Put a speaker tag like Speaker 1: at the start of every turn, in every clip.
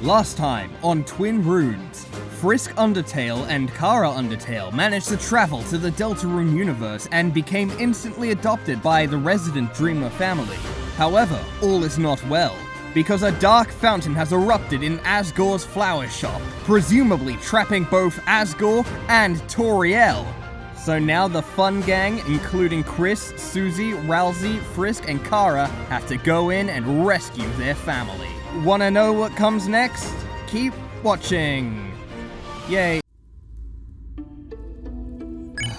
Speaker 1: Last time on Twin Runes, Frisk Undertale and Chara Undertale managed to travel to the Deltarune universe and became instantly adopted by the resident Dreamer family. However, all is not well, because a dark fountain has erupted in Asgore's flower shop, presumably trapping both Asgore and Toriel. So now the fun gang, including Kris, Susie, Ralsei, Frisk, and Chara, have to go in and rescue their family. Wanna know what comes next? Keep watching. Yay.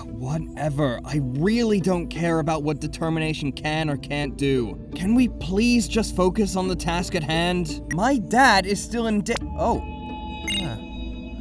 Speaker 1: Whatever. I really don't care about what determination can or can't do. Can we please just focus on the task at hand? My dad is still in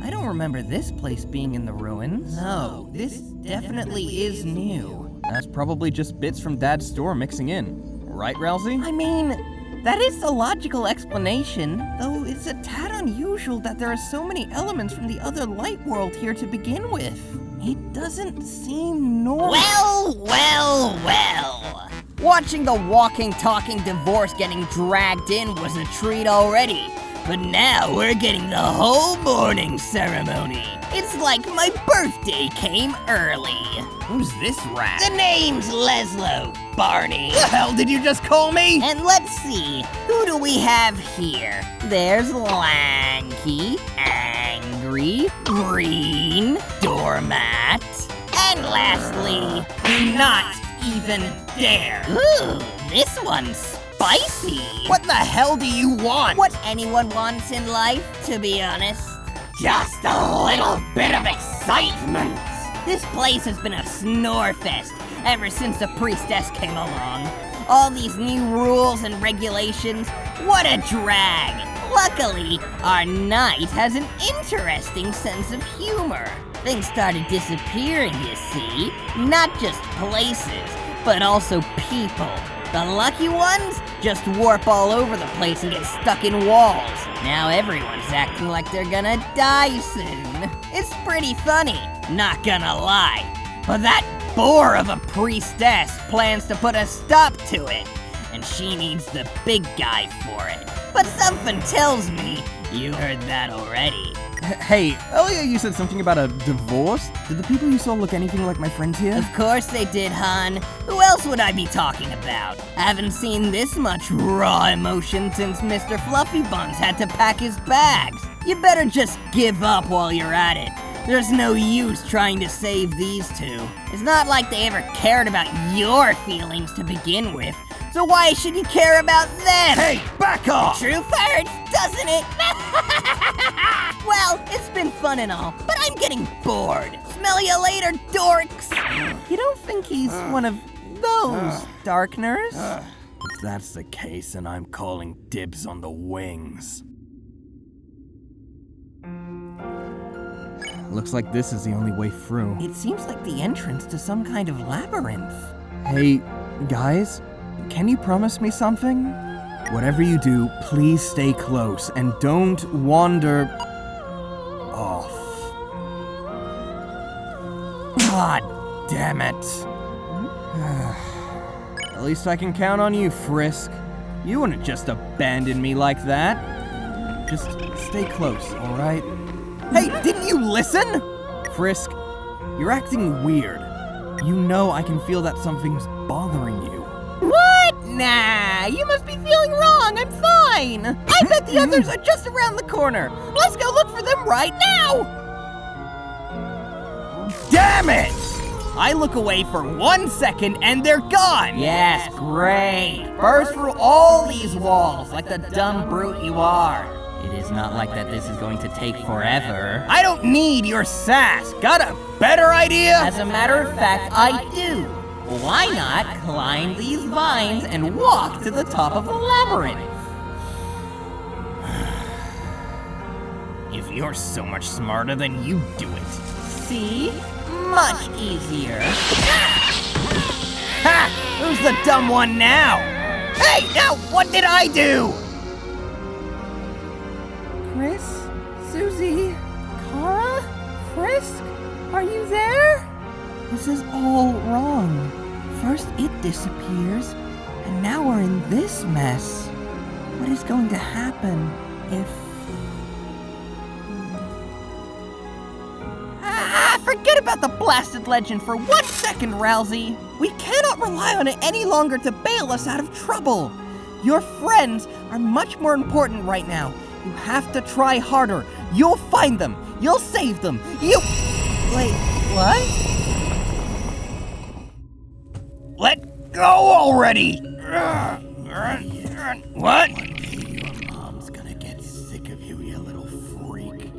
Speaker 2: I don't remember this place being in the ruins. No, this definitely is new.
Speaker 1: That's probably just bits from Dad's store mixing in. Right, Ralsei?
Speaker 2: I mean, that is the logical explanation, though it's a tad unusual that there are so many elements from the other light world here to begin with. It doesn't seem normal.
Speaker 3: Well. Watching the walking, talking divorce getting dragged in was a treat already. But now we're getting the whole mourning ceremony. It's like my birthday came early.
Speaker 2: Who's this rat?
Speaker 3: The name's Leslo, Barney.
Speaker 1: The hell did you just call me?
Speaker 3: And let's see, who do we have here? There's Lanky, Angry, Green, Doormat, and lastly, Do Not Even Dare. Ooh, this one's spicy.
Speaker 1: What the hell do you want?
Speaker 3: What anyone wants in life, to be honest. Just a little bit of excitement. This place has been a snore fest ever since the priestess came along. All these new rules and regulations, what a drag. Luckily, our knight has an interesting sense of humor. Things started disappearing, you see. Not just places, but also people. The lucky ones just warp all over the place and get stuck in walls. Now everyone's acting like they're gonna die soon. It's pretty funny, not gonna lie. But that bore of a priestess plans to put a stop to it, and she needs the big guy for it. But something tells me you heard that already.
Speaker 1: Hey, earlier you said something about a divorce? Did the people you saw look anything like my friends here?
Speaker 3: Of course they did, hon. Who else would I be talking about? Haven't seen this much raw emotion since Mr. Fluffy Buns had to pack his bags. You better just give up while you're at it. There's no use trying to save these two. It's not like they ever cared about your feelings to begin with. So why should you care about them?
Speaker 1: Hey, back off!
Speaker 3: Truth hurts, doesn't it? Well, it's been fun and all, but I'm getting bored. Smell you later, dorks.
Speaker 2: You don't think he's one of those Darkners?
Speaker 1: If that's the case, then I'm calling dibs on the wings. Looks like this is the only way through.
Speaker 2: It seems like the entrance to some kind of labyrinth.
Speaker 1: Hey, guys, can you promise me something? Whatever you do, please stay close and don't wander off. God damn it. At least I can count on you, Frisk. You wouldn't just abandon me like that. Just stay close, alright? Hey, didn't you listen? Frisk, you're acting weird. You know I can feel that something's bothering you.
Speaker 2: What? Nah, you must be feeling wrong. I'm fine. I bet the others are just around the corner. Let's go look for them right now.
Speaker 1: Damn it! I look away for 1 second and they're gone!
Speaker 2: Yes, great. Burst through all these walls like the dumb brute you are. It is not like that this is going to take forever.
Speaker 1: I don't need your sass. Got a better idea?
Speaker 2: As a matter of fact, I do. Why not climb these vines and walk to the top of the labyrinth?
Speaker 1: If you're so much smarter, then you do it.
Speaker 2: See? Much easier.
Speaker 1: Ha! Who's the dumb one now? Hey, now what did I do?
Speaker 2: Kris? Susie? Chara? Frisk? Are you there? This is all wrong. First it disappears, and now we're in this mess. What is going to happen if Forget about the blasted legend for 1 second, Ralsei. We cannot rely on it any longer to bail us out of trouble. Your friends are much more important right now. You have to try harder. You'll find them. You'll save them. Wait, what?
Speaker 1: Let go already! What?
Speaker 4: Your mom's gonna get sick of you, you little freak.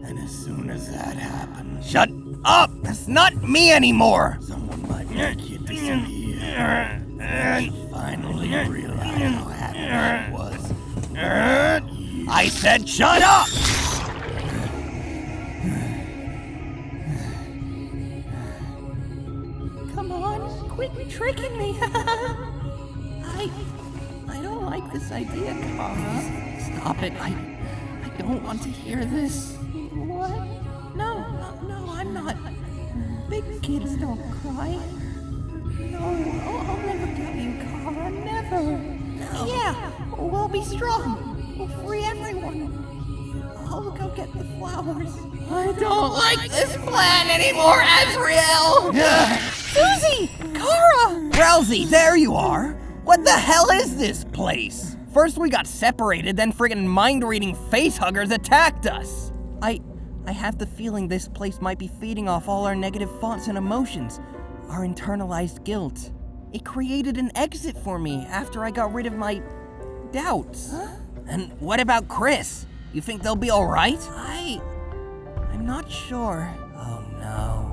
Speaker 4: And as soon as that happens,
Speaker 1: Shut up! That's not me anymore!
Speaker 4: someone might make you disappear. You finally realize how happy I was.
Speaker 1: I said shut up!
Speaker 2: Come on, quit tricking me. I don't like this idea, Chara. Stop it. I don't want to hear this. What? No, I'm not. Big kids don't cry. No, I'll never tell you, Chara. Never. No. Yeah, we'll be strong. We'll free everyone. I'll go get the flowers. I don't like this plan anymore, Azrael! Susie! Chara!
Speaker 1: Ralsei, there you are! What the hell is this place? First we got separated, then friggin' mind-reading facehuggers attacked us!
Speaker 2: I have the feeling this place might be feeding off all our negative thoughts and emotions, our internalized guilt. It created an exit for me after I got rid of my doubts. Huh?
Speaker 1: And what about Kris? You think they'll be alright?
Speaker 2: I'm not sure.
Speaker 1: Oh no.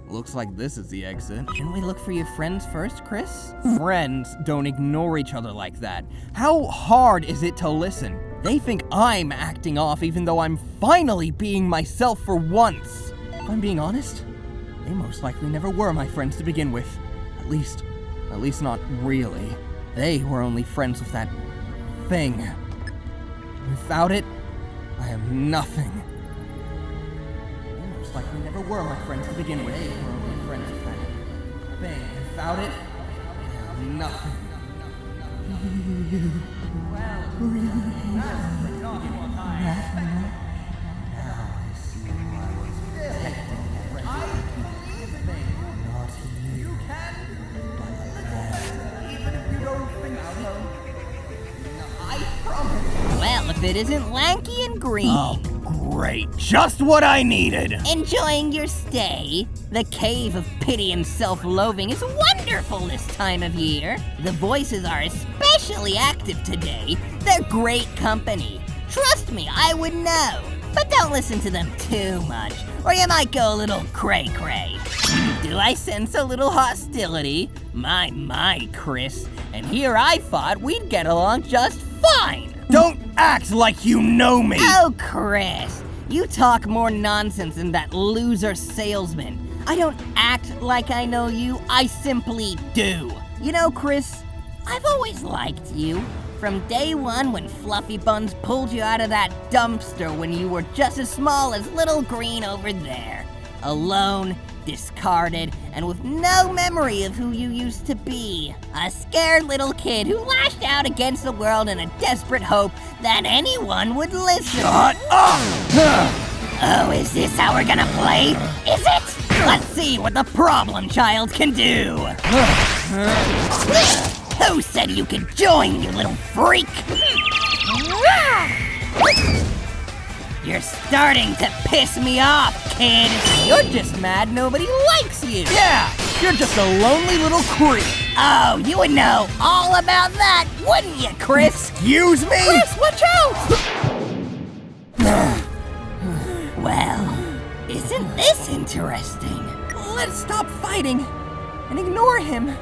Speaker 1: Looks like this is the exit.
Speaker 2: Shouldn't we look for your friends first, Kris?
Speaker 1: Friends don't ignore each other like that. How hard is it to listen? They think I'm acting off even though I'm finally being myself for once. If I'm being honest, they most likely never were my friends to begin with. At least not really. They were only friends with that thing. Without it, I am nothing. They most likely never were my friends to begin with. They were only friends with that thing. Without it, I am nothing.
Speaker 3: Well, if it isn't lanky and green.
Speaker 1: Oh, great. Just what I needed.
Speaker 3: Enjoying your stay? The cave of pity and self-loathing is wonderful this time of year. The voices are especially active today. They're great company. Trust me, I would know. But don't listen to them too much, or you might go a little cray-cray. Do I sense a little hostility? My, Kris. And here I thought we'd get along just fine.
Speaker 1: Don't act like you know me.
Speaker 3: Oh, Kris, you talk more nonsense than that loser salesman. I don't act like I know you, I simply do. You know, Kris, I've always liked you. From day one when Fluffy Buns pulled you out of that dumpster when you were just as small as little Green over there. Alone, discarded, and with no memory of who you used to be. A scared little kid who lashed out against the world in a desperate hope that anyone would listen.
Speaker 1: Shut up!
Speaker 3: Oh, is this how we're gonna play? Is it? Let's see what the problem child can do. Who said you could join, you little freak? You're starting to piss me off, kid.
Speaker 2: You're just mad nobody likes you.
Speaker 1: Yeah, you're just a lonely little creep.
Speaker 3: Oh, you would know all about that, wouldn't you, Kris?
Speaker 1: Excuse me?
Speaker 2: Kris, watch out!
Speaker 3: Well, isn't this interesting?
Speaker 2: Let's stop fighting and ignore him.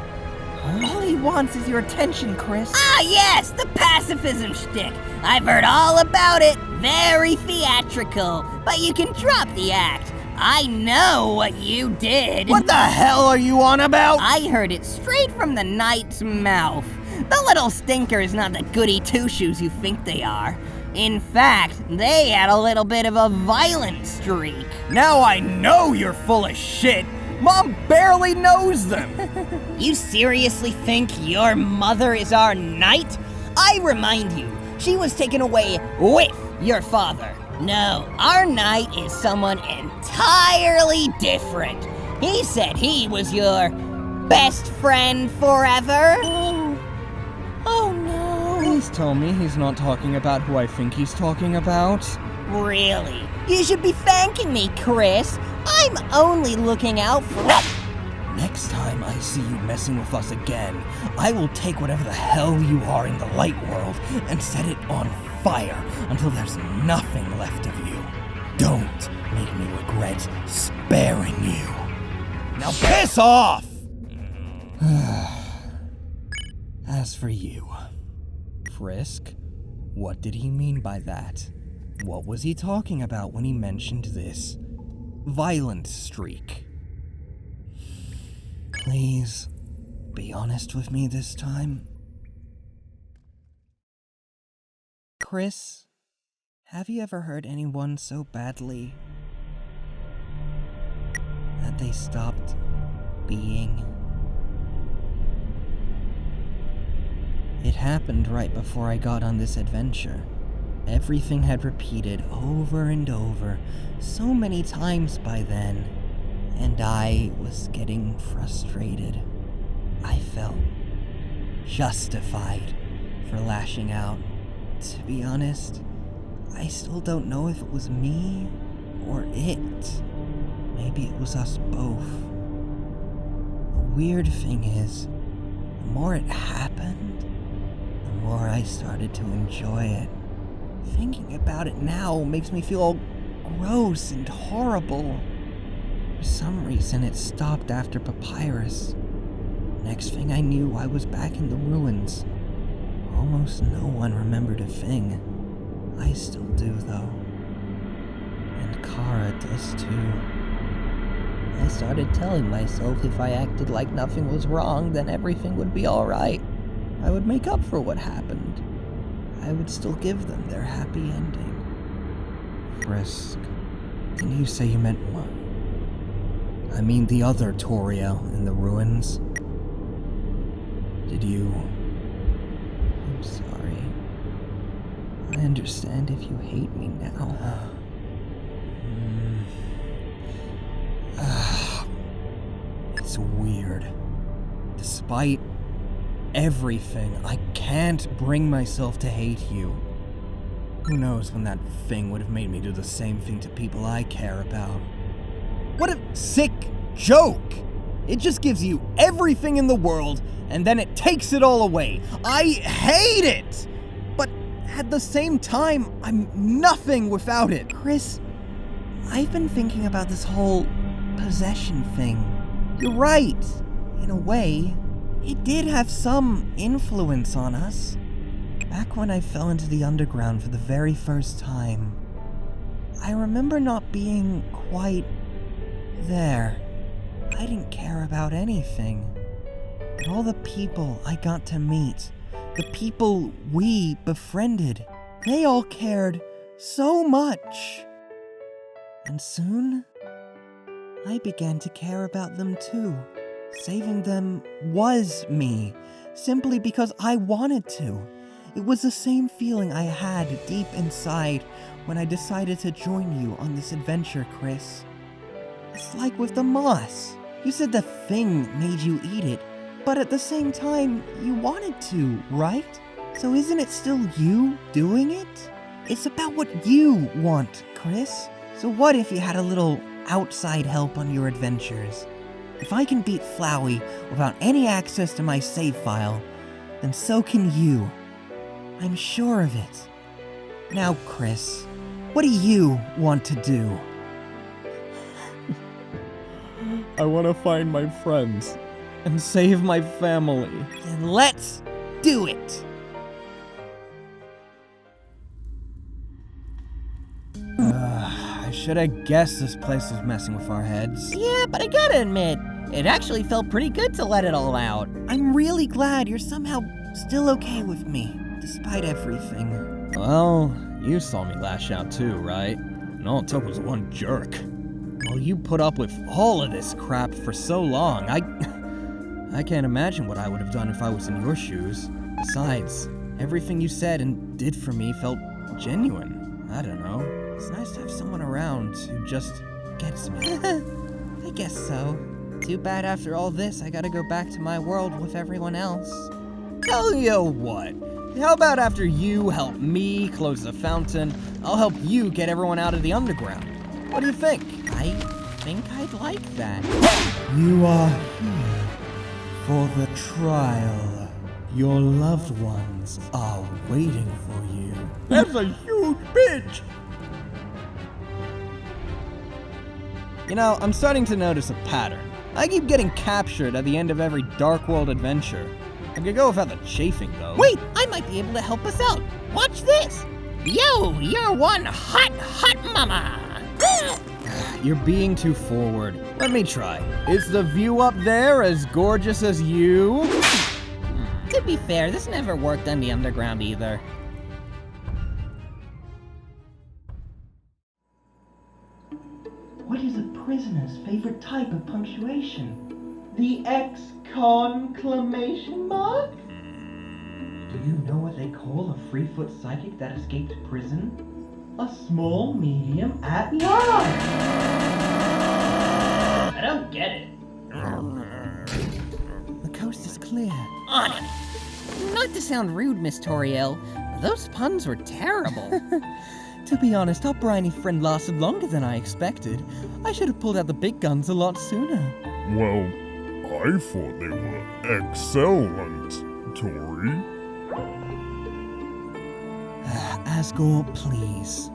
Speaker 2: All he wants is your attention, Kris.
Speaker 3: Ah, yes, the pacifism shtick. I've heard all about it. Very theatrical, but you can drop the act. I know what you did.
Speaker 1: What the hell are you on about?
Speaker 3: I heard it straight from the knight's mouth. The little stinker is not the goody two-shoes you think they are. In fact, they had a little bit of a violent streak.
Speaker 1: Now I know you're full of shit. Mom barely knows them.
Speaker 3: You seriously think your mother is our knight? I remind you, she was taken away with your father. No, our knight is someone entirely different. He said he was your best friend forever.
Speaker 2: Oh no.
Speaker 1: Please tell me he's not talking about who I think he's talking about.
Speaker 3: Really? You should be thanking me, Kris. I'm only looking out for...
Speaker 1: Next time I see you messing with us again, I will take whatever the hell you are in the light world and set it on fire until there's nothing left of you. Don't make me regret sparing you. Now piss off! As for you, Frisk, what did he mean by that? What was he talking about when he mentioned this violent streak? Please, be honest with me this time. Kris, have you ever hurt anyone so badly that they stopped being? It happened right before I got on this adventure. Everything had repeated over and over so many times by then, and I was getting frustrated. I felt justified for lashing out. To be honest, I still don't know if it was me or it. Maybe it was us both. The weird thing is, the more it happened, the more I started to enjoy it. Thinking about it now makes me feel all gross and horrible. For some reason, it stopped after Papyrus. Next thing I knew, I was back in the ruins. Almost no one remembered a thing. I still do, though. And Chara does too. I started telling myself if I acted like nothing was wrong, then everything would be alright. I would make up for what happened. I would still give them their happy ending. Frisk, can you say you meant what? I mean the other Toriel in the ruins. Did you... I'm sorry. I understand if you hate me now. It's weird. Despite everything, I can't bring myself to hate you. Who knows when that thing would have made me do the same thing to people I care about. What a sick joke! It just gives you everything in the world, and then it takes it all away. I hate it! But at the same time, I'm nothing without it. Kris, I've been thinking about this whole possession thing. You're right, in a way. It did have some influence on us. Back when I fell into the underground for the very first time, I remember not being quite there. I didn't care about anything. But all the people I got to meet, the people we befriended, they all cared so much. And soon, I began to care about them too. Saving them was me, simply because I wanted to. It was the same feeling I had deep inside when I decided to join you on this adventure, Kris. It's like with the moss. You said the thing made you eat it, but at the same time, you wanted to, right? So isn't it still you doing it? It's about what you want, Kris. So what if you had a little outside help on your adventures? If I can beat Flowey without any access to my save file, then so can you. I'm sure of it. Now, Kris, what do you want to do? I want to find my friends and save my family. Then let's do it! I should have guessed this place was messing with our heads.
Speaker 2: Yeah, but I gotta admit, it actually felt pretty good to let it all out.
Speaker 1: I'm really glad you're somehow still okay with me, despite everything. Well, you saw me lash out too, right? And all it took was one jerk. Well, you put up with all of this crap for so long, I can't imagine what I would have done if I was in your shoes. Besides, everything you said and did for me felt genuine. I don't know. It's nice to have someone around who just gets me.
Speaker 2: I guess so. Too bad after all this, I gotta go back to my world with everyone else.
Speaker 1: Tell you what, how about after you help me close the fountain, I'll help you get everyone out of the underground. What do you think?
Speaker 2: I think I'd like that.
Speaker 5: You are here for the trial. Your loved ones are waiting for you.
Speaker 1: That's a huge bitch! You know, I'm starting to notice a pattern. I keep getting captured at the end of every Dark World adventure. I could go without the chafing, though.
Speaker 3: Wait, I might be able to help us out. Watch this. Yo, you're one hot mama.
Speaker 1: You're being too forward. Let me try. Is the view up there as gorgeous as you?
Speaker 2: To be fair, this never worked on the underground either.
Speaker 6: What is a prisoner's favorite type of punctuation? The exclamation mark? Do you know what they call a free-foot psychic that escaped prison? A small medium at large! I don't get it.
Speaker 2: The coast is clear.
Speaker 3: On it.
Speaker 2: Not to sound rude, Miss Toriel, but those puns were terrible.
Speaker 1: To be honest, our briny friend lasted longer than I expected. I should have pulled out the big guns a lot sooner.
Speaker 7: Well, I thought they were excellent, Tori.
Speaker 5: Asgore, please.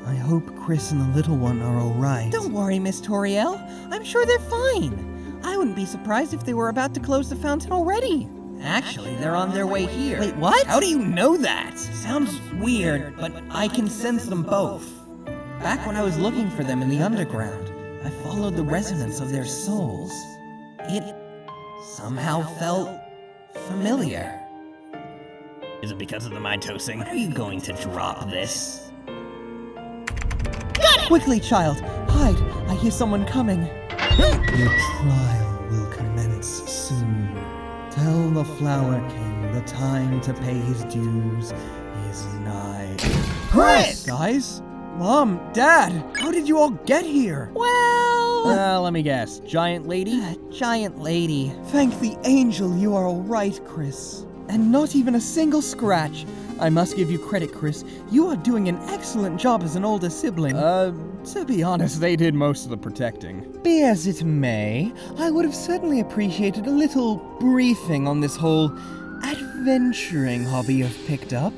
Speaker 5: I hope Kris and the little one are alright.
Speaker 2: Don't worry, Miss Toriel. I'm sure they're fine. I wouldn't be surprised if they were about to close the fountain already.
Speaker 1: Actually, they're on their way here.
Speaker 2: Wait, what?
Speaker 1: How do you know that?
Speaker 2: Sounds weird, but I can sense them both. Back when I was looking for them in the underground, I followed the resonance of their souls. It somehow felt familiar.
Speaker 3: Is it because of the mitosing?
Speaker 2: When are you going to drop this?
Speaker 1: Quickly, child, hide. I hear someone coming.
Speaker 5: Your trial will commence soon. Tell the Flower King the time to pay his dues is nigh.
Speaker 1: Kris! Guys? Mom, Dad, how did you all get here?
Speaker 2: Well...
Speaker 1: Let me guess. Giant lady?
Speaker 2: Giant lady.
Speaker 1: Thank the angel you are all right, Kris. And not even a single scratch. I must give you credit, Kris. You are doing an excellent job as an older sibling. To be honest, they did most of the protecting. Be as it may, I would have certainly appreciated a little briefing on this whole adventuring hobby you've picked up.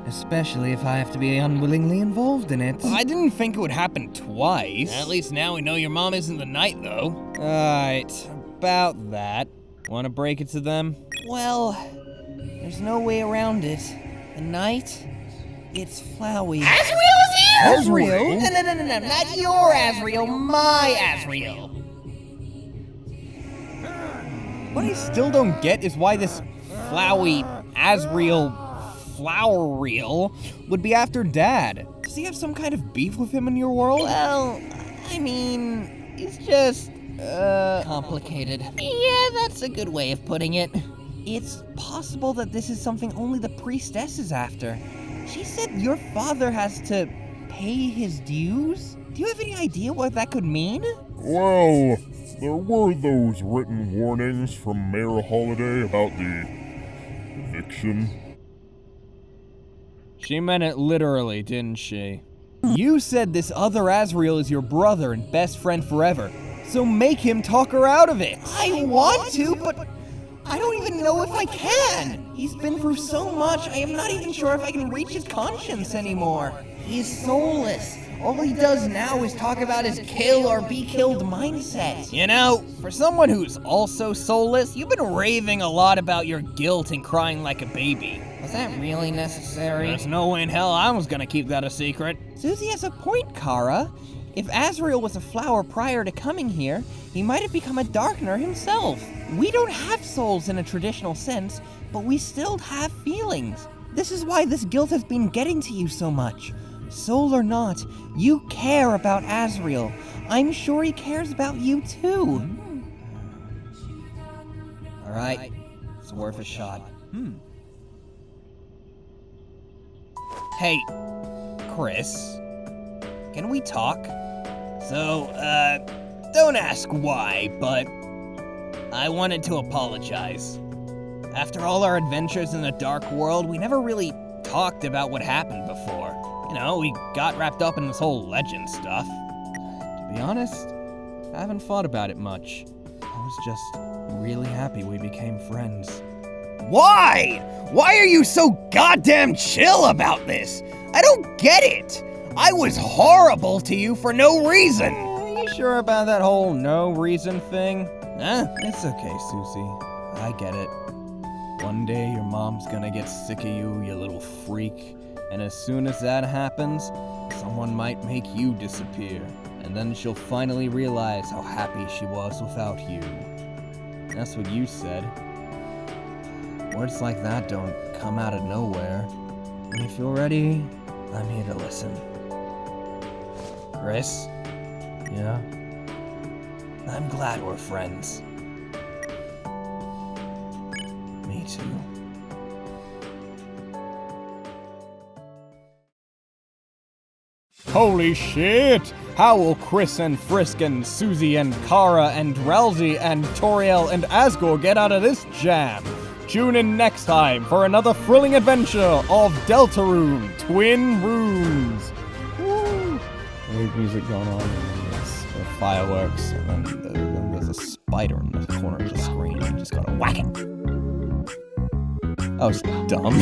Speaker 1: Especially if I have to be unwillingly involved in it. I didn't think it would happen twice. At least now we know your mom isn't the knight, though. Alright, about that. Want to break it to them?
Speaker 2: Well, there's no way around it. The night, it's Flowey.
Speaker 3: Asriel is here!
Speaker 1: Asriel?
Speaker 3: No, not your Asriel, my Asriel.
Speaker 1: What I still don't get is why this Flowey, Asriel, Flower Reel would be after Dad. Does he have some kind of beef with him in your world?
Speaker 2: Well, I mean, it's just, complicated.
Speaker 3: Yeah, that's a good way of putting it.
Speaker 2: It's possible that this is something only the priestess is after. She said your father has to pay his dues? Do you have any idea what that could mean?
Speaker 7: Well, there were those written warnings from Mayor Holiday about the eviction.
Speaker 1: She meant it literally, didn't she? You said this other Asriel is your brother and best friend forever, so make him talk her out of it.
Speaker 2: I want to, but I don't even know if I can. He's been through so much, I am not even sure if I can reach his conscience anymore. He's soulless. All he does now is talk about his kill or be killed mindset.
Speaker 1: You know, for someone who's also soulless, you've been raving a lot about your guilt and crying like a baby.
Speaker 2: Was that really necessary?
Speaker 1: There's no way in hell I was gonna keep that a secret.
Speaker 2: Susie has a point, Chara. If Asriel was a flower prior to coming here, he might have become a Darkener himself. We don't have souls in a traditional sense, but we still have feelings. This is why this guilt has been getting to you so much. Soul or not, you care about Asriel. I'm sure he cares about you too.
Speaker 1: Alright, it's worth a shot. Hey, Kris, can we talk? So, don't ask why, but I wanted to apologize. After all our adventures in the dark world, we never really talked about what happened before. You know, we got wrapped up in this whole legend stuff. To be honest, I haven't thought about it much. I was just really happy we became friends. Why? Why are you so goddamn chill about this? I don't get it. I was horrible to you for no reason. You sure about that whole no reason thing? It's okay, Susie. I get it. One day your mom's gonna get sick of you, you little freak. And as soon as that happens, someone might make you disappear. And then she'll finally realize how happy she was without you. That's what you said. Words like that don't come out of nowhere. When you feel ready, I'm here to listen. Kris? Yeah? I'm glad we're friends. Me too. Holy shit! How will Kris and Frisk and Susie and Chara and Ralsei and Toriel and Asgore get out of this jam? Tune in next time for another thrilling adventure of Deltarune Twin Runes. Woo! Weird music going on. Yes, the fireworks, and then there's a spider in the corner of the screen. You just gotta whack it. That was dumb.